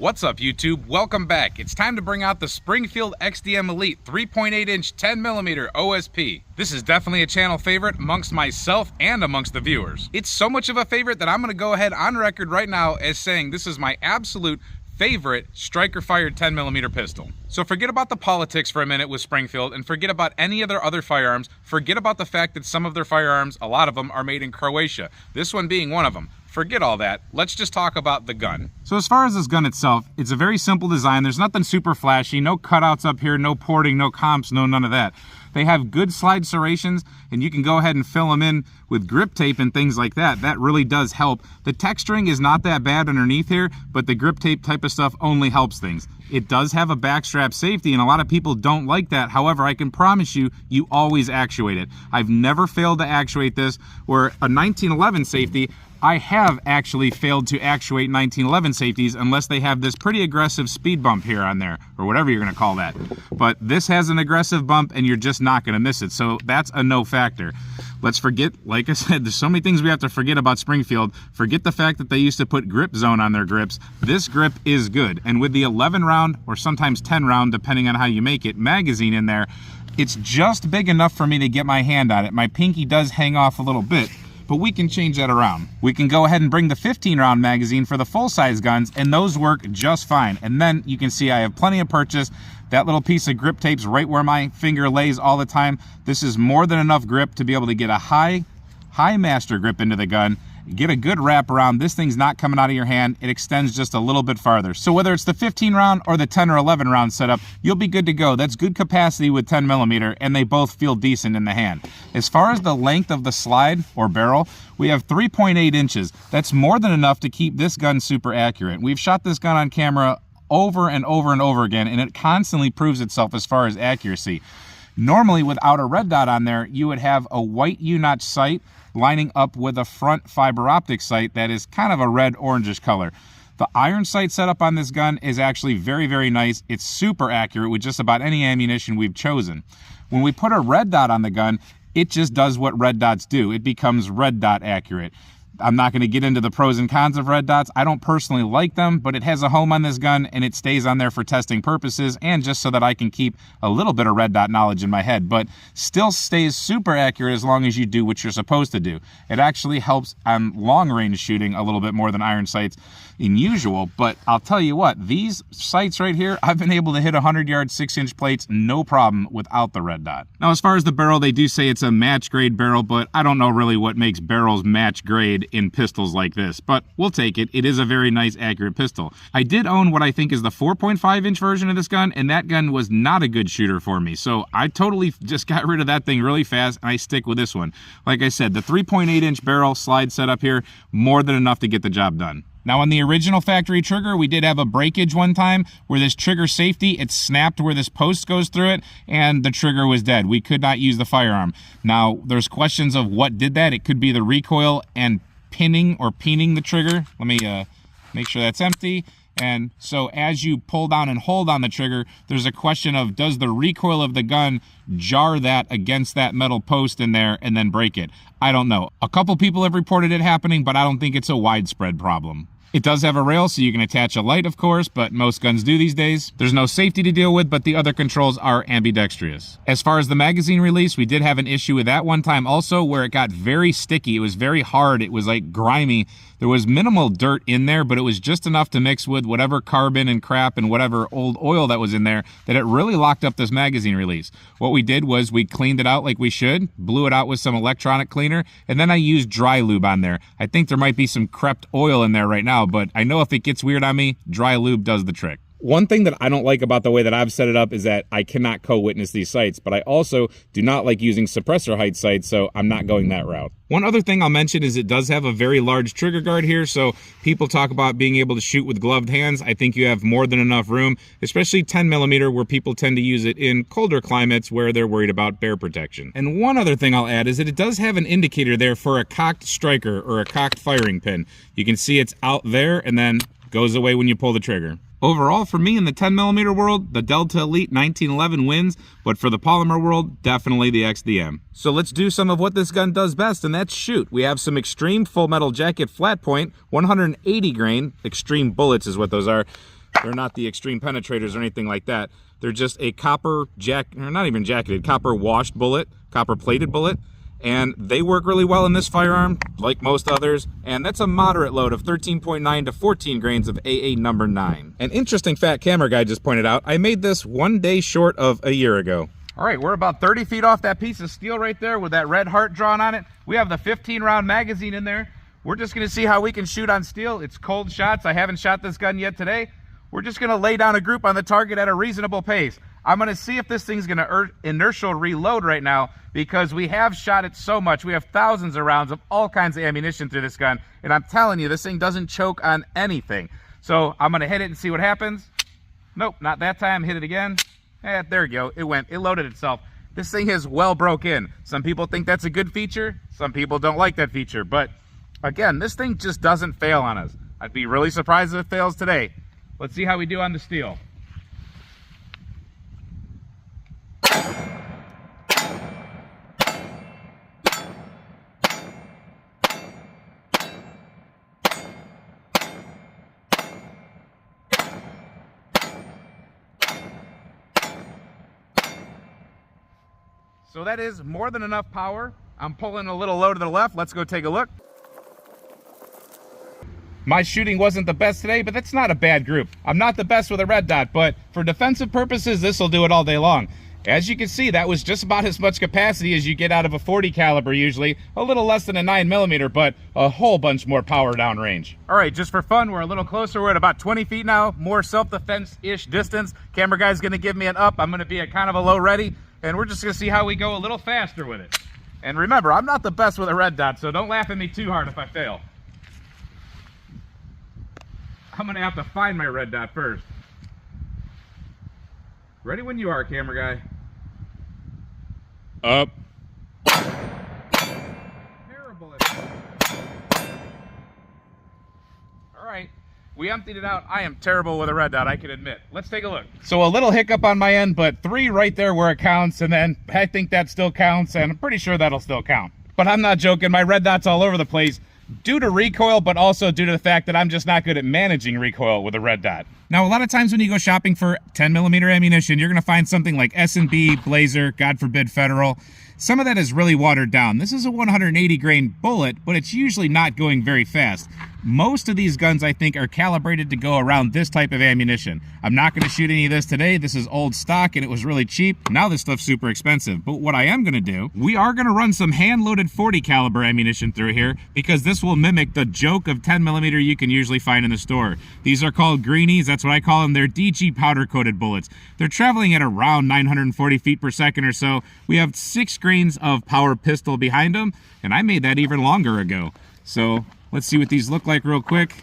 What's up, YouTube? Welcome back. It's time to bring out the Springfield XDM Elite 3.8 inch 10mm OSP. This is definitely a channel favorite amongst myself and amongst the viewers. It's so much of a favorite that I'm going to go ahead on record right now as saying this is my absolute favorite striker fired 10mm pistol. So forget about the politics for a minute with Springfield and forget about any of their other firearms. Forget about the fact that some of their firearms, a lot of them, are made in Croatia. This one being one of them. Forget all that. Let's just talk about the gun. So as far as this gun itself, it's a very simple design. There's nothing super flashy, no cutouts up here, no porting, no comps, no none of that. They have good slide serrations, and you can go ahead and fill them in with grip tape and things like that. That really does help. The texturing is not that bad underneath here, but the grip tape type of stuff only helps things. It does have a backstrap safety, and a lot of people don't like that. However, I can promise you, you always actuate it. I've never failed to actuate this, where a 1911 safety, I have actually failed to actuate 1911 safeties unless they have this pretty aggressive speed bump here on there, or whatever you're going to call that. But this has an aggressive bump, and you're just not going to miss it, so that's a no factor. Let's forget, like I said, there's so many things we have to forget about Springfield. Forget the fact that they used to put grip zone on their grips. This grip is good, and with the 11 round, or sometimes 10 round, depending on how you make it, magazine in there, it's just big enough for me to get my hand on it. My pinky does hang off a little bit, but we can change that around. We can go ahead and bring the 15 round magazine for the full size guns, and those work just fine. And then you can see I have plenty of purchase. That little piece of grip tape's right where my finger lays all the time. This is more than enough grip to be able to get a high master grip into the gun. Get a good wrap around. This thing's not coming out of your hand. It extends just a little bit farther. So whether it's the 15 round or the 10 or 11 round setup, you'll be good to go. That's good capacity with 10mm, and they both feel decent in the hand. As far as the length of the slide or barrel, we have 3.8 inches. That's more than enough to keep this gun super accurate. We've shot this gun on camera over and over and over again, and it constantly proves itself as far as accuracy. Normally, without a red dot on there, you would have a white U-notch sight lining up with a front fiber optic sight that is kind of a red orangish color. The iron sight setup on this gun is actually very, very nice. It's super accurate with just about any ammunition we've chosen. When we put a red dot on the gun, it just does what red dots do. It becomes red dot accurate. I'm not going to get into the pros and cons of red dots. I don't personally like them, but it has a home on this gun, and it stays on there for testing purposes and just so that I can keep a little bit of red dot knowledge in my head, but still stays super accurate as long as you do what you're supposed to do. It actually helps on long range shooting a little bit more than iron sights in usual, but I'll tell you what, these sights right here, I've been able to hit 100-yard 6-inch plates no problem without the red dot. Now, as far as the barrel, they do say it's a match grade barrel, but I don't know really what makes barrels match grade in pistols like this, but we'll take it. It is a very nice, accurate pistol. I did own what I think is the 4.5-inch version of this gun, and that gun was not a good shooter for me, so I totally just got rid of that thing really fast, and I stick with this one. Like I said, the 3.8-inch barrel slide setup here, more than enough to get the job done. Now, on the original factory trigger, we did have a breakage one time where this trigger safety, it snapped where this post goes through it, and the trigger was dead. We could not use the firearm. Now, there's questions of what did that. It could be the recoil and pinning or peening the trigger. Let me make sure that's empty. And so as you pull down and hold on the trigger, there's a question of, does the recoil of the gun jar that against that metal post in there and then break it? I don't know. A couple people have reported it happening, but I don't think it's a widespread problem. It does have a rail, so you can attach a light, of course, but most guns do these days. There's no safety to deal with, but the other controls are ambidextrous. As far as the magazine release, we did have an issue with that one time also, where it got very sticky. It was very hard. It was like grimy. There was minimal dirt in there, but it was just enough to mix with whatever carbon and crap and whatever old oil that was in there that it really locked up this magazine release. What we did was we cleaned it out like we should, blew it out with some electronic cleaner, and then I used dry lube on there. I think there might be some crept oil in there right now, but I know if it gets weird on me, dry lube does the trick. One thing that I don't like about the way that I've set it up is that I cannot co-witness these sights, but I also do not like using suppressor height sights, so I'm not going that route. One other thing I'll mention is it does have a very large trigger guard here, so people talk about being able to shoot with gloved hands. I think you have more than enough room, especially 10mm, where people tend to use it in colder climates where they're worried about bear protection. And one other thing I'll add is that it does have an indicator there for a cocked striker or a cocked firing pin. You can see it's out there and then goes away when you pull the trigger. Overall, for me in the 10mm world, the Delta Elite 1911 wins, but for the polymer world, definitely the XDM. So let's do some of what this gun does best, and that's shoot. We have some extreme full metal jacket flat point, 180 grain, extreme bullets is what those are. They're not the extreme penetrators or anything like that. They're just a copper or not even jacketed, copper washed bullet, copper plated bullet. And they work really well in this firearm, like most others, and that's a moderate load of 13.9 to 14 grains of AA number 9. An interesting fact Camera Guy just pointed out, I made this 1 day short of a year ago. All right, we're about 30 feet off that piece of steel right there with that red heart drawn on it. We have the 15-round magazine in there. We're just gonna see how we can shoot on steel. It's cold shots. I haven't shot this gun yet today. We're just gonna lay down a group on the target at a reasonable pace. I'm gonna see if this thing's gonna inertial reload right now, because we have shot it so much. We have thousands of rounds of all kinds of ammunition through this gun, and I'm telling you, this thing doesn't choke on anything. So I'm gonna hit it and see what happens. Nope, not that time. Hit it again. There you go. It went. It loaded itself. This thing is well broke in. Some people think that's a good feature. Some people don't like that feature. But again, this thing just doesn't fail on us. I'd be really surprised if it fails today. Let's see how we do on the steel. So that is more than enough power. I'm pulling a little low to the left. Let's go take a look. My shooting wasn't the best today, but that's not a bad group. I'm not the best with a red dot, but for defensive purposes, this will do it all day long. As you can see, that was just about as much capacity as you get out of a 40 caliber usually, a little less than a 9mm, but a whole bunch more power downrange. All right, just for fun, we're a little closer. We're at about 20 feet now, more self-defense-ish distance. Camera Guy's gonna give me an up. I'm gonna be at kind of a low ready, and we're just gonna see how we go a little faster with it. And remember, I'm not the best with a red dot, so don't laugh at me too hard if I fail. I'm gonna have to find my red dot first. Ready when you are, Camera Guy. Up. Terrible at it. All right, we emptied it out. I am terrible with a red dot, I can admit. Let's take a look. So a little hiccup on my end, but 3 right there where it counts, and then I think that still counts, and I'm pretty sure that'll still count. But I'm not joking, my red dot's all over the place due to recoil, but also due to the fact that I'm just not good at managing recoil with a red dot. Now, a lot of times when you go shopping for 10mm ammunition, you're gonna find something like S&B, Blazer, God forbid Federal. Some of that is really watered down. This is a 180 grain bullet, but it's usually not going very fast. Most of these guns, I think, are calibrated to go around this type of ammunition. I'm not gonna shoot any of this today. This is old stock and it was really cheap. Now this stuff's super expensive. But what I am gonna do, we are gonna run some hand-loaded 40 caliber ammunition through here, because this will mimic the joke of 10mm you can usually find in the store. These are called greenies. That's what I call them. They're DG powder-coated bullets. They're traveling at around 940 feet per second or so. We have 6 grains of power pistol behind them, and I made that even longer ago. So let's see what these look like real quick.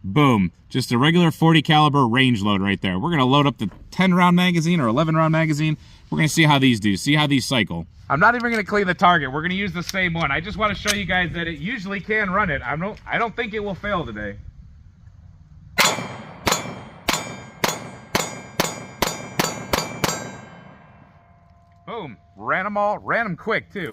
Boom, just a regular 40 caliber range load right there. We're gonna load up the 10 round magazine or 11 round magazine. We're gonna see how these do, see how these cycle. I'm not even gonna clean the target. We're gonna use the same one. I just wanna show you guys that it usually can run it. I don't think it will fail today. Boom, ran them quick too.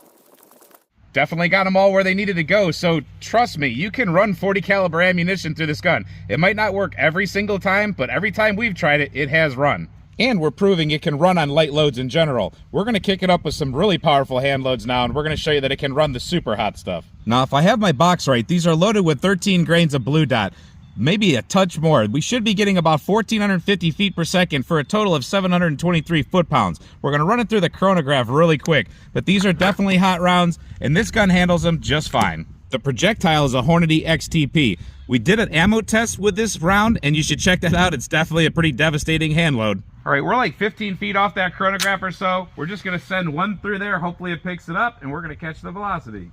Definitely got them all where they needed to go, so trust me, you can run 40 caliber ammunition through this gun. It might not work every single time, but every time we've tried it, it has run. And we're proving it can run on light loads in general. We're gonna kick it up with some really powerful hand loads now, and we're gonna show you that it can run the super hot stuff. Now, if I have my box right, these are loaded with 13 grains of blue dot. Maybe a touch more. We should be getting about 1,450 feet per second for a total of 723 foot-pounds. We're gonna run it through the chronograph really quick, but these are definitely hot rounds, and this gun handles them just fine. The projectile is a Hornady XTP. We did an ammo test with this round, and you should check that out. It's definitely a pretty devastating hand load. All right, we're like 15 feet off that chronograph or so. We're just gonna send one through there. Hopefully it picks it up, and we're gonna catch the velocity.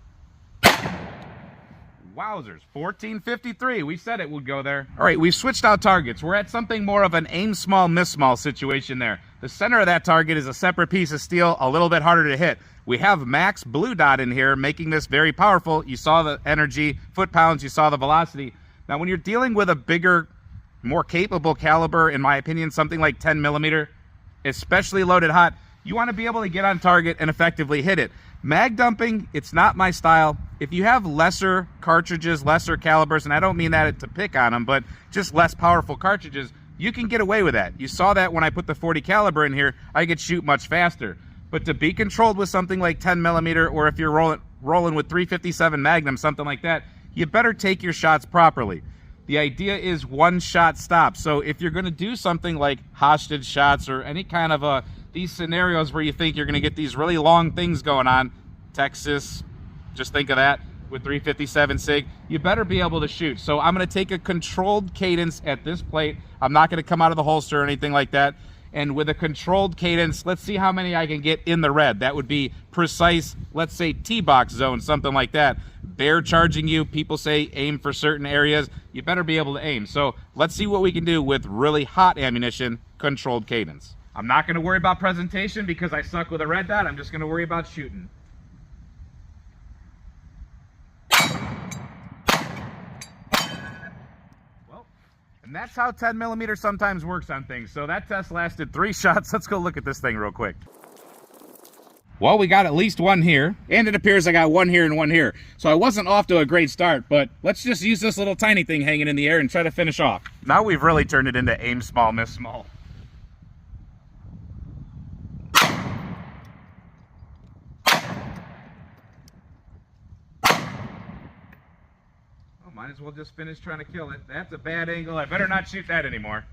Wowzers, 1453. We said it would go there. All right, we've switched out targets. We're at something more of an aim small, miss small situation there. The center of that target is a separate piece of steel, a little bit harder to hit. We have max blue dot in here, making this very powerful. You saw the energy, foot-pounds, you saw the velocity. Now, when you're dealing with a bigger, more capable caliber, in my opinion, something like 10mm, especially loaded hot, you want to be able to get on target and effectively hit it. Mag dumping, it's not my style. If you have lesser cartridges, lesser calibers, and I don't mean that to pick on them, but just less powerful cartridges, you can get away with that. You saw that when I put the 40 caliber in here, I could shoot much faster. But to be controlled with something like 10 millimeter, or if you're rolling with 357 Magnum, something like that, you better take your shots properly. The idea is one shot stop. So if you're gonna do something like hostage shots or any kind of these scenarios where you think you're gonna get these really long things going on, Texas, just think of that, with 357 SIG, you better be able to shoot. So I'm gonna take a controlled cadence at this plate. I'm not gonna come out of the holster or anything like that. And with a controlled cadence, let's see how many I can get in the red. That would be precise, let's say T-box zone, something like that. Bear charging you, people say aim for certain areas. You better be able to aim. So let's see what we can do with really hot ammunition, controlled cadence. I'm not gonna worry about presentation because I suck with a red dot. I'm just gonna worry about shooting. And that's how 10 millimeter sometimes works on things. So that test lasted 3 shots. Let's go look at this thing real quick. Well, we got at least one here, and it appears I got one here and one here. So I wasn't off to a great start, but let's just use this little tiny thing hanging in the air and try to finish off. Now we've really turned it into aim small, miss small. Might as well just finish trying to kill it. That's a bad angle. I better not shoot that anymore.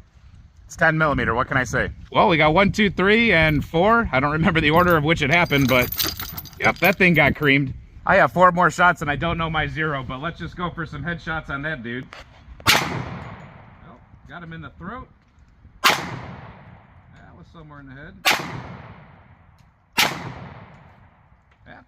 It's 10 millimeter. What can I say? Well, we got 1, 2, 3, and 4. I don't remember the order of which it happened, but yep, that thing got creamed. I have 4 more shots and I don't know my 0, but let's just go for some headshots on that dude. Well, got him in the throat. That was somewhere in the head. Yeah,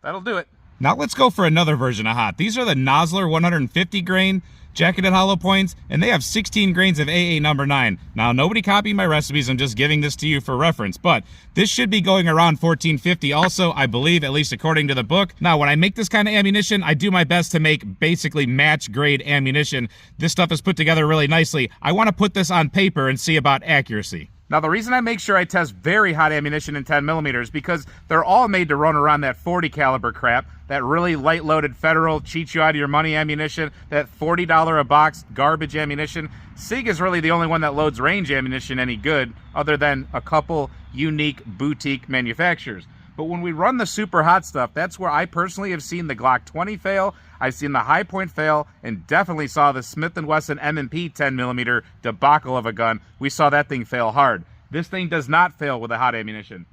that'll do it. Now let's go for another version of hot. These are the Nosler 150 grain jacketed hollow points, and they have 16 grains of AA number 9. Now nobody copy my recipes, I'm just giving this to you for reference, but this should be going around 1450 also, I believe, at least according to the book. Now when I make this kind of ammunition, I do my best to make basically match grade ammunition. This stuff is put together really nicely. I want to put this on paper and see about accuracy. Now, the reason I make sure I test very hot ammunition in 10 millimeters because they're all made to run around that 40 caliber crap, that really light-loaded federal cheat you out of your money ammunition, that $40 a box garbage ammunition. SIG is really the only one that loads range ammunition any good, other than a couple unique boutique manufacturers. But when we run the super hot stuff, that's where I personally have seen the Glock 20 fail, I've seen the High Point fail, and definitely saw the Smith & Wesson M&P 10 millimeter debacle of a gun. We saw that thing fail hard. This thing does not fail with the hot ammunition.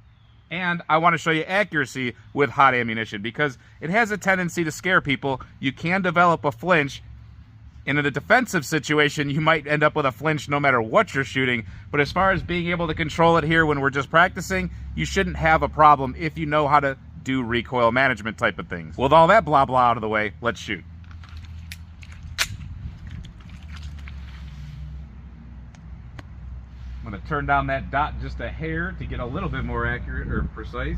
And I want to show you accuracy with hot ammunition because it has a tendency to scare people. You can develop a flinch. In a defensive situation, you might end up with a flinch no matter what you're shooting. But as far as being able to control it here when we're just practicing, you shouldn't have a problem if you know how to do recoil management type of things. With all that blah blah out of the way, let's shoot. I'm going to turn down that dot just a hair to get a little bit more accurate or precise.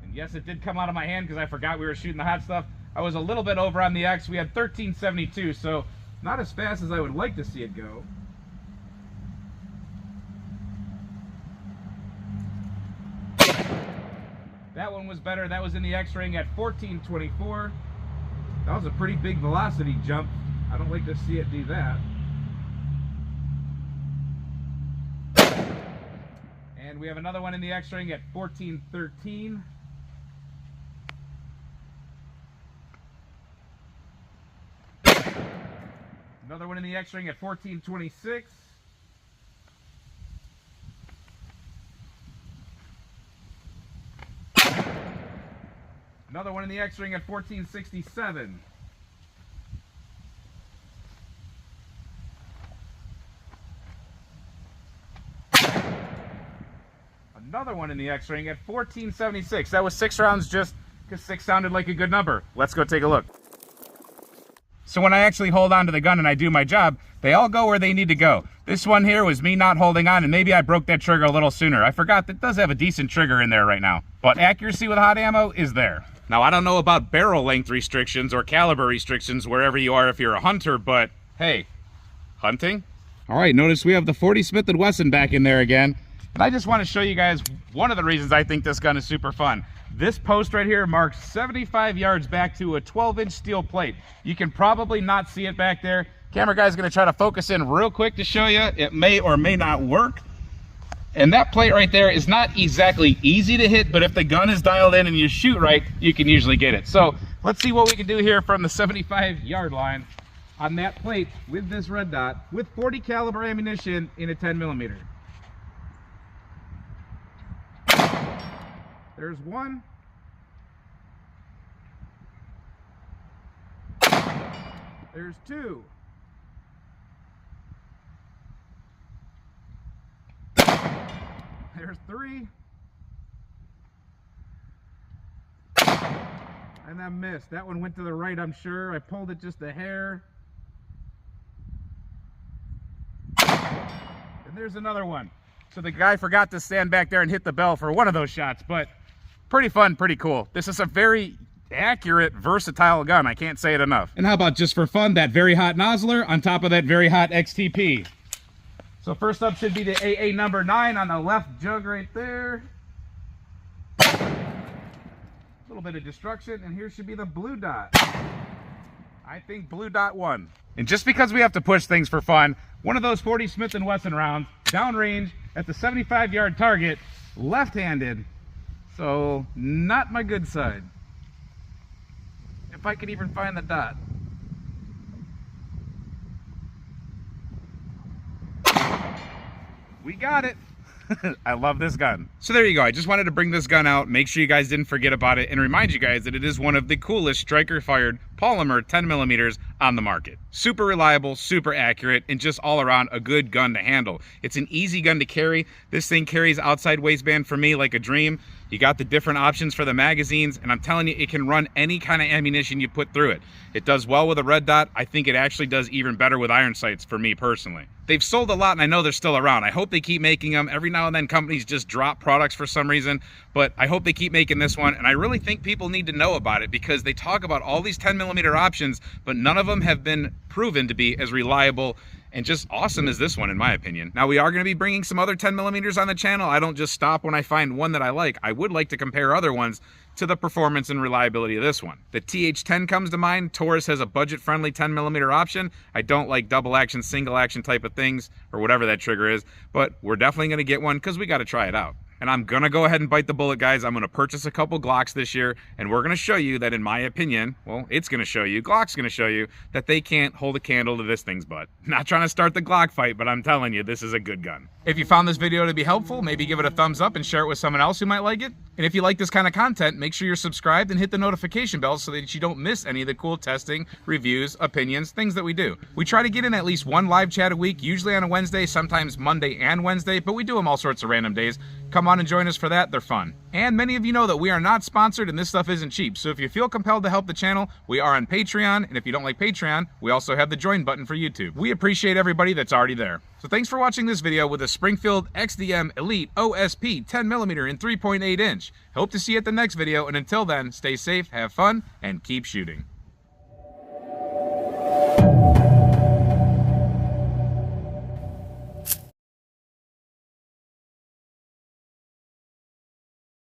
And yes, it did come out of my hand because I forgot we were shooting the hot stuff. I was a little bit over on the X. We had 1372, so not as fast as I would like to see it go. That one was better. That was in the X ring at 1424. That was a pretty big velocity jump. I don't like to see it do that. And we have another one in the X ring at 1413. Another one in the X ring at 1426. Another one in the X ring at 1467. Another one in the X ring at 1476. That was 6 rounds just because 6 sounded like a good number. Let's go take a look. So when I actually hold on to the gun and I do my job, they all go where they need to go. This one here was me not holding on, and maybe I broke that trigger a little sooner. I forgot that it does have a decent trigger in there right now. But accuracy with hot ammo is there. Now, I don't know about barrel length restrictions or caliber restrictions wherever you are if you're a hunter, but hey, hunting? All right, notice we have the 40 Smith & Wesson back in there again. And I just want to show you guys one of the reasons I think this gun is super fun. This post right here marks 75 yards back to a 12-inch steel plate. You can probably not see it back there. Camera guy's going to try to focus in real quick to show you. It may or may not work. And that plate right there is not exactly easy to hit, but if the gun is dialed in and you shoot right, you can usually get it. So let's see what we can do here from the 75-yard line on that plate with this red dot with 40 caliber ammunition in a 10mm. There's one. There's two. There's three. And that missed. That one went to the right, I'm sure. I pulled it just a hair. And there's another one. So the guy forgot to stand back there and hit the bell for one of those shots, but pretty fun, pretty cool. This is a very accurate, versatile gun. I can't say it enough. And how about, just for fun, that very hot nozzler on top of that very hot XTP. So first up should be the AA number 9 on the left jug right there. A little bit of destruction, and here should be the blue dot. I think blue dot 1. And just because we have to push things for fun, one of those 40 Smith & Wesson rounds, downrange at the 75-yard target, left-handed. So not my good side. If I could even find the dot. We got it. I love this gun. So there you go. I just wanted to bring this gun out, make sure you guys didn't forget about it, and remind you guys that it is one of the coolest striker-fired polymer 10mm on the market. Super reliable, super accurate, and just all around a good gun to handle. It's an easy gun to carry. This thing carries outside waistband for me like a dream. You got the different options for the magazines, and I'm telling you, it can run any kind of ammunition you put through it. It does well with a red dot. I think it actually does even better with iron sights for me personally. They've sold a lot, and I know they're still around. I hope they keep making them. Every now and then companies just drop products for some reason, but I hope they keep making this one, and I really think people need to know about it because they talk about all these 10mm options, but none of them have been proven to be as reliable and just awesome as this one, in my opinion. Now, we are going to be bringing some other 10mm on the channel. I don't just stop when I find one that I like. I would like to compare other ones to the performance and reliability of this one. The TH10 comes to mind. Taurus has a budget-friendly 10mm option. I don't like double action, single action type of things, or whatever that trigger is, but we're definitely going to get one because we got to try it out. And I'm going to go ahead and bite the bullet, guys. I'm going to purchase a couple Glocks this year, and we're going to show you that, in my opinion, well, it's going to show you, Glock's going to show you, that they can't hold a candle to this thing's butt. Not trying to start the Glock fight, but I'm telling you, this is a good gun. If you found this video to be helpful, maybe give it a thumbs up and share it with someone else who might like it. And if you like this kind of content, make sure you're subscribed and hit the notification bell so that you don't miss any of the cool testing, reviews, opinions, things that we do. We try to get in at least one live chat a week, usually on a Wednesday, sometimes Monday and Wednesday, but we do them all sorts of random days. Come on and join us for that. They're fun. And many of you know that we are not sponsored and this stuff isn't cheap. So if you feel compelled to help the channel, we are on Patreon. And if you don't like Patreon, we also have the join button for YouTube. We appreciate everybody that's already there. So thanks for watching this video with a Springfield XDM Elite OSP 10mm in 3.8 inch. Hope to see you at the next video. And until then, stay safe, have fun, and keep shooting.